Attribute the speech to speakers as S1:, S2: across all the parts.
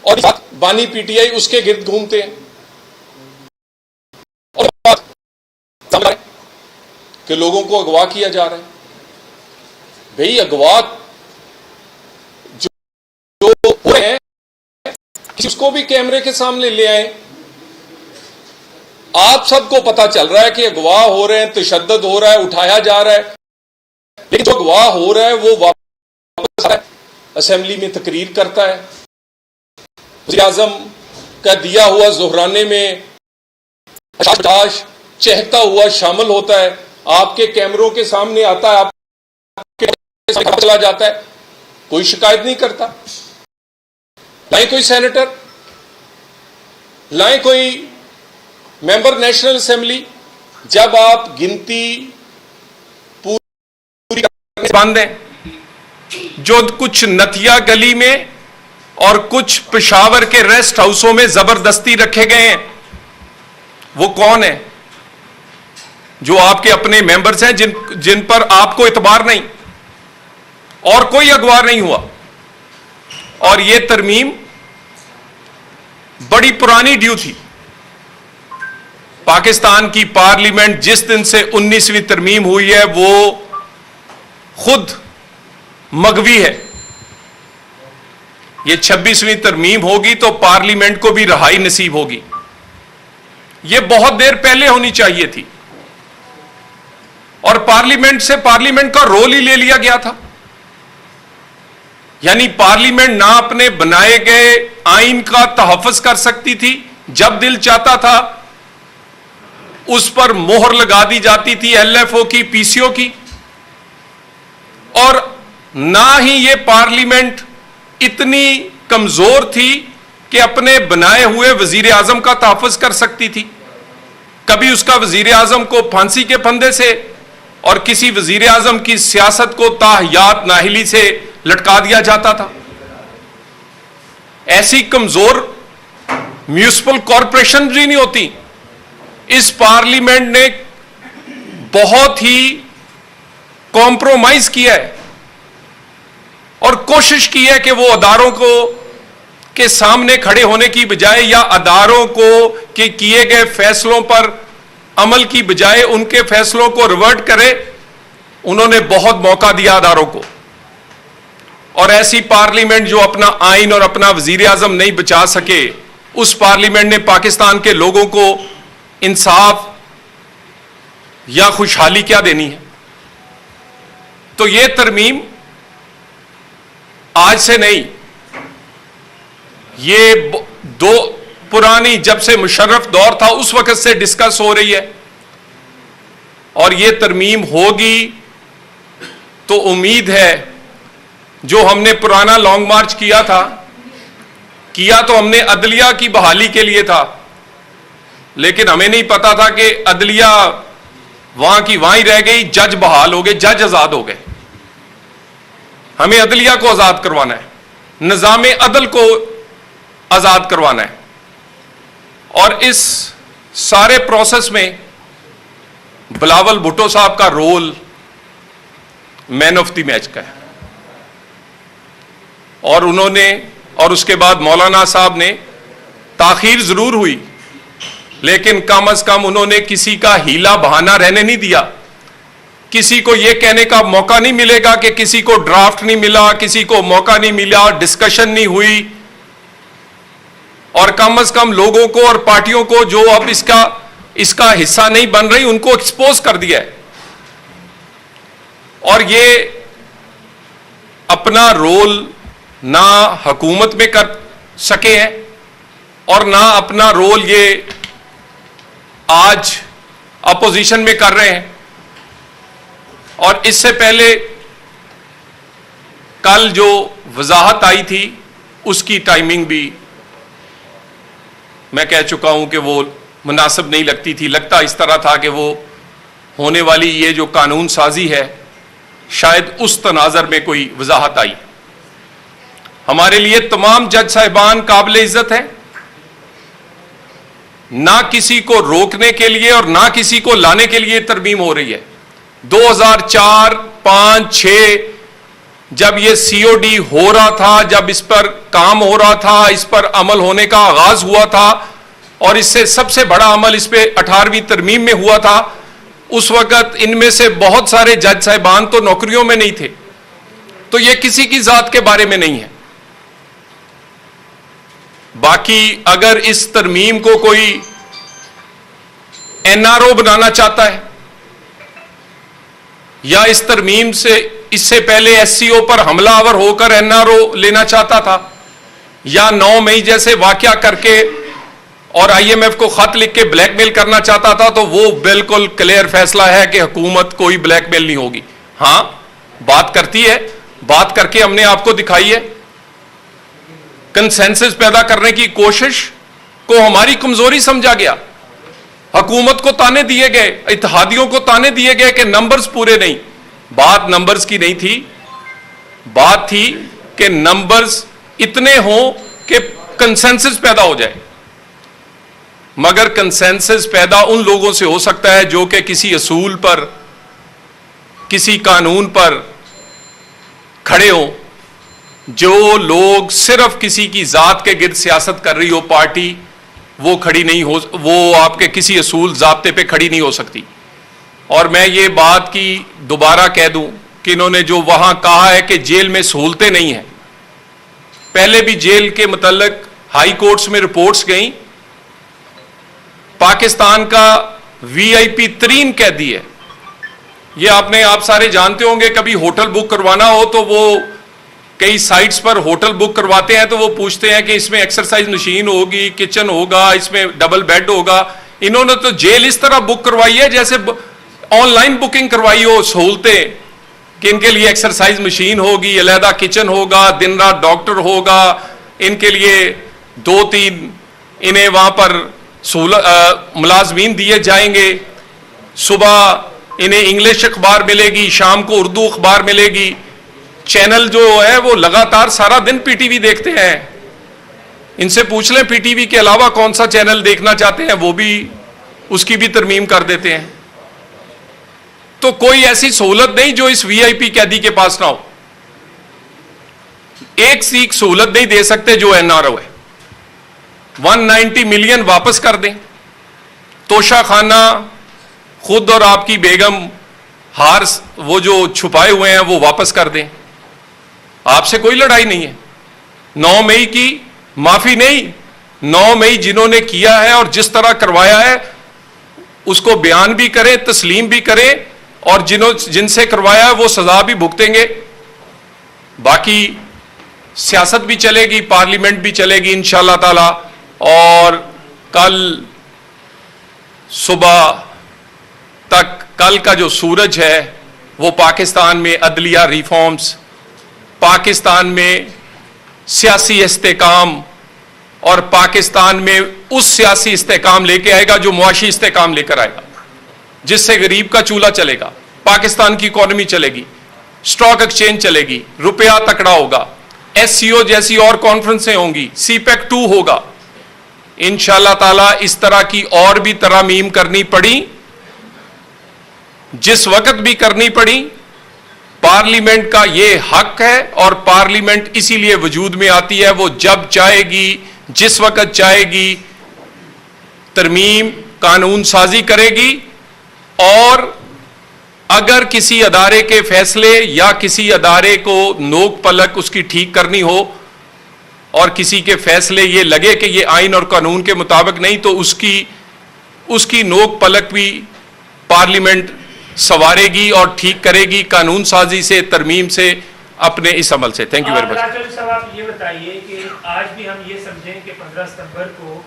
S1: और बानी पीटीआई उसके गिर्द घूमते हैं और बात समझ रहे कि लोगों को अगवा किया जा रहा है। भाई अगवा जो हो रहे हैं उसको भी कैमरे के सामने ले आए। आप सबको पता चल रहा है कि अगवा हो रहे हैं, तशद्दुद हो रहा है, उठाया जा रहा है, लेकिन जो अगवा हो रहा है वो वापस असेंबली में तकरीर करता है, वज़ीर-ए-आज़म का दिया हुआ ज़ुहराने में चहकता हुआ शामिल होता है, आपके कैमरों के सामने आता है, आपके सामने चला जाता है, कोई शिकायत नहीं करता। लाए कोई सेनेटर, लाए कोई मेंबर नेशनल असेंबली, जब आप गिनती पूरी बंद है, जो कुछ नतिया गली में और कुछ पेशावर के रेस्ट हाउसों में जबरदस्ती रखे गए हैं, वो कौन है? जो आपके अपने मेंबर्स हैं जिन पर आपको इतबार नहीं, और कोई अगवा नहीं हुआ। और ये तरमीम बड़ी पुरानी ड्यू थी। पाकिस्तान की पार्लियामेंट जिस दिन से 19वीं तरमीम हुई है वो खुद मगवी है। ये 26वीं तरमीम होगी तो पार्लियामेंट को भी रहाई नसीब होगी। ये बहुत देर पहले होनी चाहिए थी और पार्लियामेंट से पार्लियामेंट का रोल ही ले लिया गया था। यानी पार्लियामेंट ना अपने बनाए गए आइन का तहफ़्फ़ुज़ कर सकती थी, जब दिल चाहता था उस पर मोहर लगा दी जाती थी एलएफओ की, पीसीओ की, और ना ही ये पार्लियामेंट इतनी कमजोर थी कि अपने बनाए हुए वजीर आजम का तहफ़्फ़ुज़ कर सकती थी। कभी उसका वजीर आजम को फांसी के फंदे से और किसी वजीर आजम की सियासत को ताहयात नाहिली से लटका दिया जाता था। ऐसी कमजोर म्यूनिसिपल कॉरपोरेशन भी नहीं होती। इस पार्लियामेंट ने बहुत ही कॉम्प्रोमाइज किया है और कोशिश की है कि वो अदारों को के सामने खड़े होने की बजाय या अदारों को के किए गए फैसलों पर अमल की बजाय उनके फैसलों को रिवर्ट करे। उन्होंने बहुत मौका दिया अदारों को, और ऐसी पार्लियामेंट जो अपना आइन और अपना वजीर आजम नहीं बचा सके, उस पार्लियामेंट ने पाकिस्तान के लोगों को इंसाफ या खुशहाली क्या देनी है? तो ये तरमीम आज से नहीं, ये दो पुरानी, जब से मुशर्रफ दौर था उस वक्त से डिस्कस हो रही है, और ये तरमीम होगी तो उम्मीद है जो हमने पुराना लॉन्ग मार्च किया तो हमने अदलिया की बहाली के लिए था, लेकिन हमें नहीं पता था कि अदलिया वहां की वहां ही रह गई, जज बहाल हो गए, जज आजाद हो गए। हमें अदलिया को आजाद करवाना है, निजाम अदल को आजाद करवाना है, और इस सारे प्रोसेस में बिलावल भुट्टो साहब का role man of the match का है। और उन्होंने, और उसके बाद मौलाना साहब ने, ताखीर जरूर हुई लेकिन कम अज कम उन्होंने किसी का हीला बहाना रहने नहीं दिया। किसी को यह कहने का मौका नहीं मिलेगा कि किसी को ड्राफ्ट नहीं मिला, किसी को मौका नहीं मिला, डिस्कशन नहीं हुई, और कम अज कम लोगों को और पार्टियों को जो अब इसका हिस्सा नहीं बन रही उनको एक्सपोज कर दिया है। और ये अपना रोल ना हुकूमत में कर सके हैं और ना अपना रोल ये आज अपोजिशन में कर रहे हैं। और इससे पहले कल जो वजाहत आई थी उसकी टाइमिंग भी मैं कह चुका हूं कि वो मुनासिब नहीं लगती थी। लगता इस तरह था कि वो होने वाली ये जो कानून साजी है शायद उस तनाजर में कोई वजाहत आई। हमारे लिए तमाम जज साहिबान काबिल इज्जत हैं, ना किसी को रोकने के लिए और ना किसी को लाने के लिए तरमीम हो रही है। 2004, 5, 6 जब ये सीओडी हो रहा था, जब इस पर काम हो रहा था, इस पर अमल होने का आगाज हुआ था, और इससे सबसे बड़ा अमल इस पे 18वीं तरमीम में हुआ था, उस वक्त इनमें से बहुत सारे जज साहिबान तो नौकरियों में नहीं थे। तो ये किसी की जात के बारे में नहीं है। बाकी अगर इस तरमीम को कोई एनआरओ बनाना चाहता है, या इस तरमीम से इससे पहले एससीओ पर हमलावर होकर एनआरओ लेना चाहता था, या 9 मई जैसे वाकया करके और आईएमएफ को खत लिख के ब्लैकमेल करना चाहता था, तो वो बिल्कुल क्लियर फैसला है कि हुकूमत कोई ब्लैकमेल नहीं होगी। हां, बात करती है, बात करके हमने आपको दिखाई है। कंसेंसस पैदा करने की कोशिश को हमारी कमजोरी समझा गया। हुकूमत को ताने दिए गए, इत्तेहादियों को ताने दिए गए कि नंबर्स पूरे नहीं। बात नंबर्स की नहीं थी, बात थी कि नंबर्स इतने हों कि कंसेंसस पैदा हो जाए। मगर कंसेंसस पैदा उन लोगों से हो सकता है जो कि किसी असूल पर, किसी कानून पर खड़े हो। जो लोग सिर्फ किसी की जात के गिर्द सियासत कर रही हो पार्टी, वो खड़ी नहीं हो, वो आपके किसी असूल जाब्ते पे खड़ी नहीं हो सकती। और मैं ये बात की दोबारा कह दूं कि इन्होंने जो वहां कहा है कि जेल में सहूलतें नहीं हैं, पहले भी जेल के मुतल्लिक हाई कोर्ट्स में रिपोर्ट्स गई। पाकिस्तान का वीआईपी तरीन कैदी है, ये आप सारे जानते होंगे। कभी होटल बुक करवाना हो तो वो कई साइट्स पर होटल बुक करवाते हैं, तो वो पूछते हैं कि इसमें एक्सरसाइज मशीन होगी, किचन होगा, इसमें डबल बेड होगा। इन्होंने तो जेल इस तरह बुक करवाई है जैसे ऑनलाइन बुकिंग करवाई हो सहूलतें, कि इनके लिए एक्सरसाइज मशीन होगी, अलहदा किचन होगा, दिन रात डॉक्टर होगा, इनके लिए 2-3 इन्हें वहां पर मुलाजमीन दिए जाएंगे। सुबह इन्हें इंग्लिश अखबार मिलेगी, शाम को उर्दू अखबार मिलेगी। चैनल जो है वो लगातार सारा दिन पीटीवी देखते हैं। इनसे पूछ लें पीटीवी के अलावा कौन सा चैनल देखना चाहते हैं, वो भी उसकी भी तरमीम कर देते हैं। तो कोई ऐसी सहूलत नहीं जो इस वीआईपी कैदी के पास ना हो। एक सीख सहूलत नहीं दे सकते जो एनआरओ है। 190 मिलियन वापस कर दें, तोशा खाना खुद और आपकी बेगम हार वो जो छुपाए हुए हैं वो वापस कर दें। आपसे कोई लड़ाई नहीं है। 9 मई की माफी नहीं, 9 मई जिन्होंने किया है और जिस तरह करवाया है उसको बयान भी करें, तस्लीम भी करें, और जिनसे करवाया है वो सजा भी भुगतेंगे। बाकी सियासत भी चलेगी, पार्लियामेंट भी चलेगी इंशाअल्लाह ताला। और कल सुबह तक, कल का जो सूरज है वो पाकिस्तान में अदलिया रिफॉर्म्स, पाकिस्तान में सियासी इस्तेकाम, और पाकिस्तान में उस सियासी इस्तेकाम लेके आएगा जो मुआशी इस्तेकाम लेकर आएगा, जिससे गरीब का चूल्हा चलेगा, पाकिस्तान की इकोनॉमी चलेगी, स्टॉक एक्सचेंज चलेगी, रुपया तकड़ा होगा, एससीओ जैसी और कॉन्फ्रेंसें होंगी, सीपेक 2 होगा। इंशाअल्लाह ताला इस तरह की और भी तरमीम करनी पड़ी, जिस वक्त भी करनी पड़ी। पार्लियामेंट का यह हक है और पार्लियामेंट इसीलिए वजूद में आती है। वो जब चाहेगी, जिस वक्त चाहेगी, तरमीम कानून साजी करेगी। और अगर किसी अदारे के फैसले या किसी अदारे को नोक पलक उसकी ठीक करनी हो और किसी के फैसले ये लगे कि ये आइन और कानून के मुताबिक नहीं, तो उसकी नोक पलक भी पार्लियामेंट सवारेगी और ठीक करेगी कानून साजी से, तरमीम से, अपने इस अमल से। Thank you very much.
S2: साहब आप ये बताइए कि आज भी हम ये समझें कि 15 सितंबर को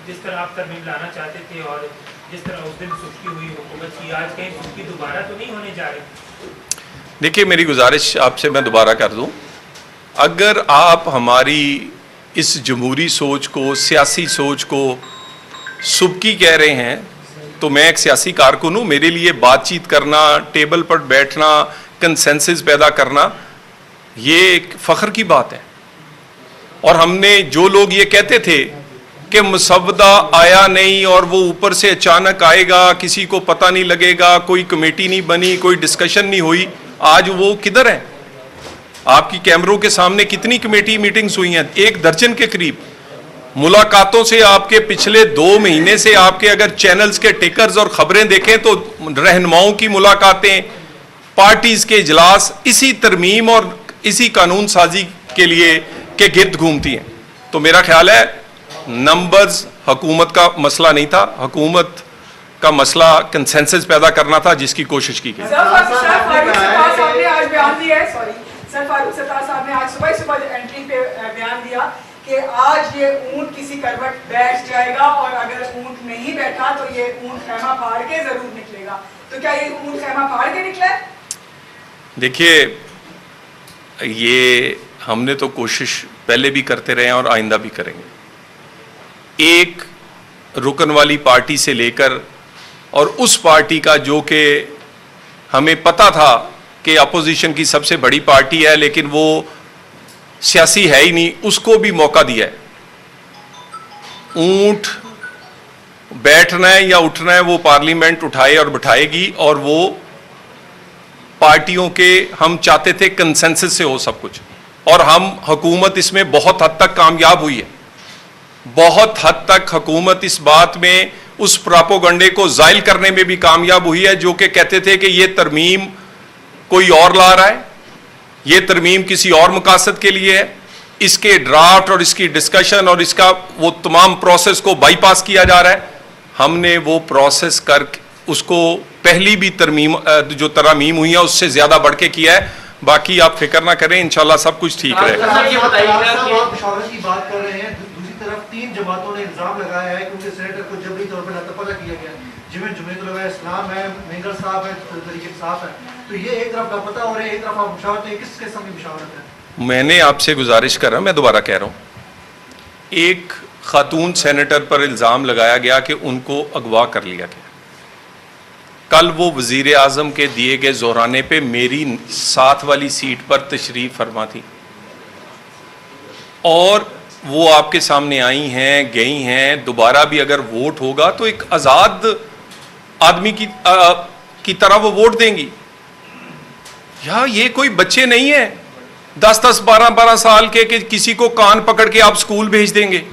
S2: जिस तरह आप तरमीम लाना चाहते थे और जिस तरह उस दिन सुस्ती हुई हुकूमत की, आज कहीं सुस्ती दोबारा तो नहीं होने जा रही?
S1: देखिए, मेरी गुजारिश आपसे मैं दोबारा कर दूं, अगर आप हमारी इस जमहूरी सोच को, सियासी सोच को सुबकी कह रहे हैं, तो मैं एक सियासी कारकुन हूं। मेरे लिए बातचीत करना, टेबल पर बैठना, कंसेंसस पैदा करना, ये एक फख्र की बात है। और हमने जो लोग ये कहते थे कि मुसव्वदा आया नहीं और वो ऊपर से अचानक आएगा, किसी को पता नहीं लगेगा, कोई कमेटी नहीं बनी, कोई डिस्कशन नहीं हुई, आज वो किधर है? आपकी कैमरों के सामने कितनी कमेटी मीटिंग्स हुई हैं, 1 दर्जन के करीब मुलाकातों से। आपके पिछले 2 महीने से आपके अगर चैनल्स के टिकर्स और खबरें देखें तो रहनुमाओं की मुलाकातें, पार्टीज के इजलास इसी तरमीम और इसी कानून साजी के लिए के गिर्द घूमती हैं। तो मेरा ख्याल है नंबर्स हुकूमत का मसला नहीं था, हुकूमत का मसला कंसेंसस पैदा करना था, जिसकी कोशिश की गई।
S3: फारूक सत्तार साहब ने आज सुबह एंट्री पे बयान दिया कि आज ये ऊंट किसी करवट बैठ जाएगा और अगर ऊंट नहीं बैठा तो ये ऊंट खैमा फाड़ के जरूर निकलेगा। तो क्या ये ऊंट खैमा फाड़ के निकला है?
S1: देखिए, ये हमने तो कोशिश पहले भी करते रहे हैं और आइंदा भी करेंगे। एक रुकन वाली पार्टी से लेकर और उस पार्टी का जो कि हमें पता था कि अपोजिशन की सबसे बड़ी पार्टी है लेकिन वो सियासी है ही नहीं, उसको भी मौका दिया है। ऊंट बैठना है या उठना है वो पार्लियामेंट उठाए और बिठाएगी, और वो पार्टियों के हम चाहते थे कंसेंसस से हो सब कुछ, और हम हुकूमत इसमें बहुत हद तक कामयाब हुई है। बहुत हद तक हुकूमत इस बात में उस प्रोपेगेंडे को जायल करने में भी कामयाब हुई है जो कि कहते थे कि ये तरमीम कोई और ला रहा है, ये तरमीम किसी और मकासद के लिए है, इसके ड्राफ्ट और इसकी डिस्कशन और इसका वो तमाम प्रोसेस को बाईपास किया जा रहा है। हमने वो प्रोसेस कर उसको पहली भी तरमीम जो तरमीम हुई है उससे ज्यादा बढ़ के किया है। बाकी आप फिक्र ना करें, इंशाल्लाह सब कुछ ठीक रहेगा।
S4: मुशावरत की बात कर रहे हैं, दूसरी तरफ 3 जमातों ने इल्जाम लगाया है कि उनके सेनेटर को जबरी तौर पर हतपला किया गया, जिसमें जुमीयतुल इस्लाम है, मेंगर साहब है, तरीके साहब है। तो ये एक तरफ लापता हो रहे हैं, एक तरफ आप मुशावरत है, किस किस्म की मुशावरत है?
S1: मैंने आपसे गुजारिश कर रहा हूं, मैं दोबारा कह रहा हूं, एक खातून सेनेटर पर इल्जाम लगाया गया कि उनको अगवा कर लिया गया। कल वो वजीर आजम के दिए गए जोहराने पे मेरी साथ वाली सीट पर तशरीफ फरमा थी और वो आपके सामने आई हैं, गई हैं। दोबारा भी अगर वोट होगा तो एक आजाद आदमी की तरह वो वोट देंगी। या ये कोई बच्चे नहीं है 10-10, 12-12 साल के कि किसी को कान पकड़ के आप स्कूल भेज देंगे।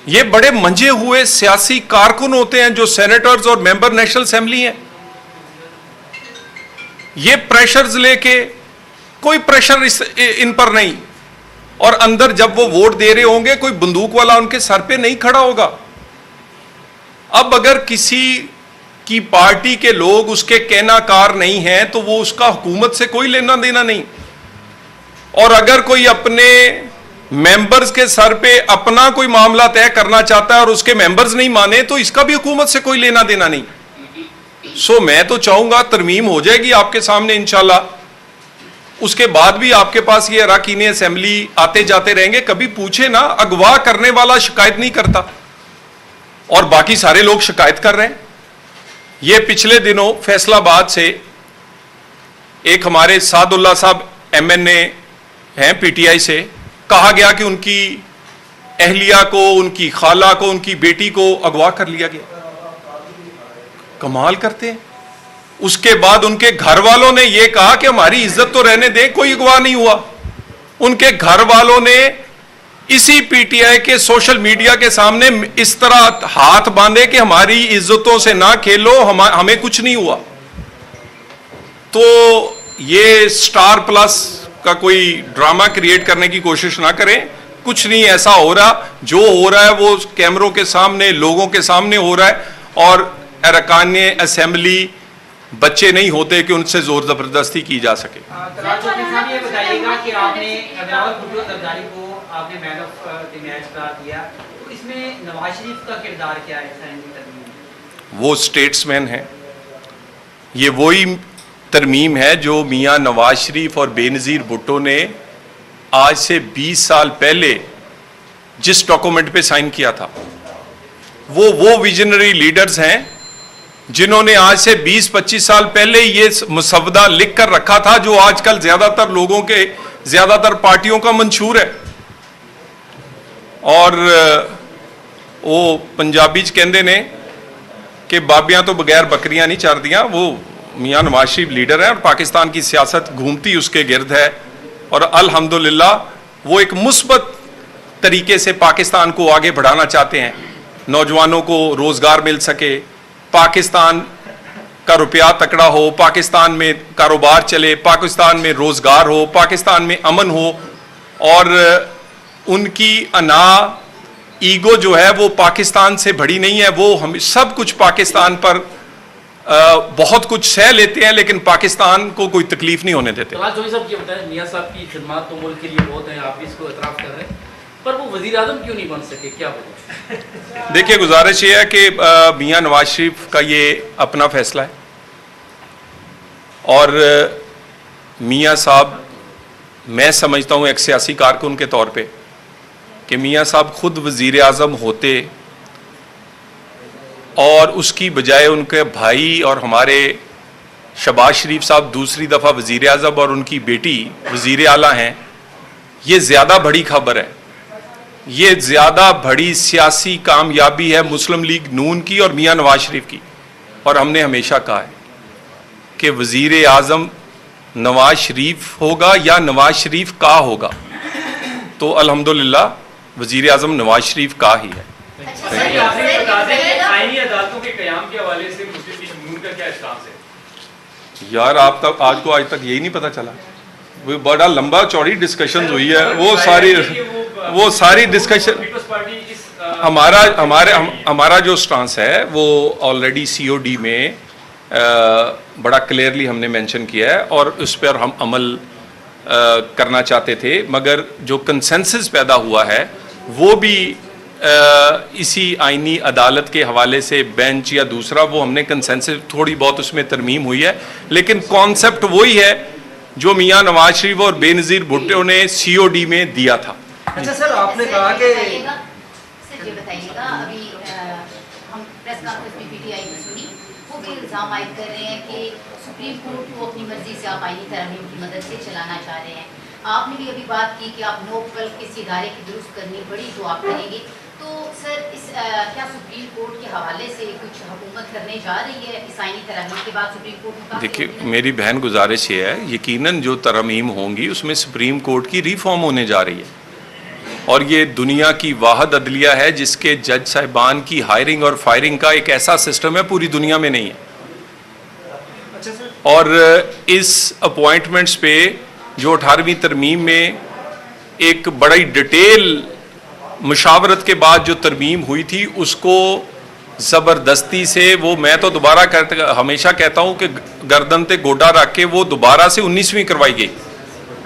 S1: ये बड़े मंजे हुए सियासी कारकुन होते हैं जो सेनेटर्स और मेंबर नेशनल असेंबली हैं। ये प्रेशर्स लेके, कोई प्रेशर इन पर नहीं, और अंदर जब वो वोट दे रहे होंगे कोई बंदूक वाला उनके सर पे नहीं खड़ा होगा। अब अगर किसी की पार्टी के लोग उसके कहनाकार नहीं हैं तो वो उसका हुकूमत से कोई लेना देना नहीं, और अगर कोई अपने मेंबर्स के सर पे अपना कोई मामला तय करना चाहता है और उसके मेंबर्स नहीं माने तो इसका भी हुकूमत से कोई लेना देना नहीं। सो मैं तो चाहूंगा तरमीम हो जाएगी आपके सामने इंशाल्लाह। उसके बाद भी आपके पास ये अरकान असेंबली आते जाते रहेंगे। कभी पूछे ना, अगवा करने वाला शिकायत नहीं करता और बाकी सारे लोग शिकायत कर रहे हैं। ये पिछले दिनों फैसलाबाद से एक हमारे सादुल्ला साहब MNA हैं PTI से, कहा गया कि उनकी अहलिया को, उनकी खाला को, उनकी बेटी को अगवा कर लिया गया। कमाल करते हैं। उसके बाद उनके घर वालों ने यह कहा कि हमारी इज्जत तो रहने दे, कोई अगवा नहीं हुआ। उनके घर वालों ने इसी PTI के सोशल मीडिया के सामने इस तरह हाथ बांधे कि हमारी इज्जतों से ना खेलो, हमें कुछ नहीं हुआ। तो ये स्टार प्लस का कोई ड्रामा क्रिएट करने की कोशिश ना करें। कुछ नहीं ऐसा हो रहा, जो हो रहा है वो कैमरों के सामने, लोगों के सामने हो रहा है। और अरकान असेंबली बच्चे नहीं होते कि उनसे जोर जबरदस्ती की जा सके।
S5: ये बताइएगा कि आपने को आपने मैन ऑफ द मैच करार दिया, तो इसमें नवाज शरीफ का किरदार क्या है?
S1: वो स्टेट्समैन है। ये वही तरमीम है जो मियां नवाज शरीफ और बेनज़ीर भुट्टो ने आज से 20 साल पहले जिस डॉक्यूमेंट पे साइन किया था। वो विजनरी लीडर्स हैं जिन्होंने आज से 20-25 साल पहले ये मसवदा लिख कर रखा था, जो आजकल ज्यादातर लोगों के, ज्यादातर पार्टियों का मंशूर है। और वो पंजाबी कहते ने कि बाबियां तो बगैर बकरियां नहीं चरदियां। वो मियां नवाज शरीफ लीडर है और पाकिस्तान की सियासत घूमती उसके गिर्द है। और अल्हम्दुलिल्लाह वो एक मुस्बत तरीके से पाकिस्तान को आगे बढ़ाना चाहते हैं, नौजवानों को रोजगार मिल सके, पाकिस्तान का रुपया तकड़ा हो, पाकिस्तान में कारोबार चले, पाकिस्तान में रोजगार हो, पाकिस्तान में अमन हो। और उनकी अना ईगो जो है वो पाकिस्तान से बड़ी नहीं है, वो हम सब कुछ पाकिस्तान पर बहुत कुछ सह लेते हैं, लेकिन पाकिस्तान को कोई तकलीफ नहीं होने देते।
S6: तलाल चौधरी साहब ये बताएं, मियां साहब की खिदमत तो मुल्क के लिए बहुत है, आप भी इसको एतराफ़ कर रहे हैं, पर वो वज़ीर आज़म क्यों नहीं बन सके, क्या वजह?
S1: देखिए, गुजारिश ये है कि मियां नवाज शरीफ का ये अपना फैसला है, और मियां साहब, मैं समझता हूँ एक सियासी कारकुन के तौर पे कि मियां साहब खुद वज़ीर आज़म होते और उसकी बजाय उनके भाई और हमारे शहबाज शरीफ साहब दूसरी दफ़ा वज़ीर आज़म और उनकी बेटी वज़ीर आला हैं, ये ज़्यादा बड़ी खबर है, ये ज़्यादा बड़ी सियासी कामयाबी है मुस्लिम लीग नून की और मियां नवाज शरीफ की। और हमने हमेशा कहा है कि वज़ीर आज़म नवाज शरीफ होगा या नवाज शरीफ का होगा, तो अल्हम्दुलिल्लाह वज़ीर आज़म नवाज शरीफ का ही है।
S7: आईनी अदालतों के क़याम के हवाले से मुस्लिम लीग नून का क्या स्टांस है?
S1: यार आप तक आज तक यही नहीं पता चला? वो बड़ा लंबा चौड़ी डिस्कशन हुई है, वो सारी डिस्कशन हमारा जो स्टांस है वो ऑलरेडी COD में बड़ा क्लियरली हमने मेंशन किया है और उस पर हम अमल करना चाहते थे, मगर जो कंसेंसस पैदा हुआ है वो भी इसी आईनी अदालत के हवाले से बेंच या दूसरा, वो हमने कंसेंसस थोड़ी बहुत उसमें तरमीम हुई है, लेकिन कॉन्सेप्ट वही है जो मियां नवाज शरीफ और बेनज़ीर भुट्टो ने COD में दिया था।
S4: अच्छा सर, आपने कहा कि
S8: सर ये बताइएगा, अभी हम प्रेस कॉन्फ्रेंस में PTI की सुनी, वो भी इल्ज़ाम आयद कर रहे हैं कि सुप्रीम कोर्ट को अपनी मर्जी से आप आईनी तरमीम की मदद से चलाना चाह रहे हैं। आपने भी अभी बात की कि आप नो कल किसी इदारे की दुरुस्त करनी पड़ी तो आप करेंगे, तो सर इस क्या सुप्रीम कोर्ट के हवाले से कुछ हुकूमत करने जा रही है इस आईनी तरमीम के बाद? सुप्रीम कोर्ट,
S1: देखिए मेरी बहन गुजारिश ये है, यकीनन जो तरमीम होंगी उसमें सुप्रीम कोर्ट की रिफॉर्म होने जा रही है, और ये दुनिया की वाहिद अदलिया है जिसके जज साहिबान की हायरिंग और फायरिंग का एक ऐसा सिस्टम है पूरी दुनिया में नहीं है। और इस अपॉइंटमेंट्स पे जो 18वीं तरमीम में एक बड़ी डिटेल मुशावरत के बाद जो तरमीम हुई थी उसको ज़बरदस्ती से, वो मैं तो हमेशा कहता हूँ कि गर्दन पे गोडा रख के वो दोबारा से 19वीं करवाई गई।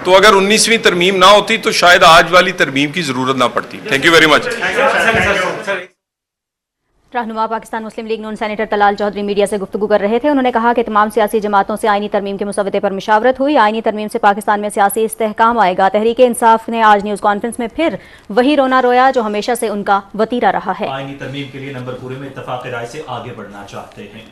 S1: तो अगर 19वीं तरमीम ना होती तो शायद आज वाली तरमीम की ज़रूरत ना पड़ती। Thank you very much.
S9: रहनुमा पाकिस्तान मुस्लिम लीग नून सेनेटर तलाल चौधरी मीडिया से गुफ्तगू कर रहे थे। उन्होंने कहा कि तमाम सियासी जमातों से आईनी तरमीम के मुसव्वदे पर मुशावरत हुई। आईनी तरमीम से पाकिस्तान में सियासी इस्तेहकाम आएगा। तहरीक इंसाफ ने आज न्यूज़ कॉन्फ्रेंस में फिर वही रोना रोया जो हमेशा से उनका वतीरा रहा है।
S10: आईनी तरमीम के लिए नंबरपुरे में इत्तफाक राय से आगे बढ़ना चाहते हैं।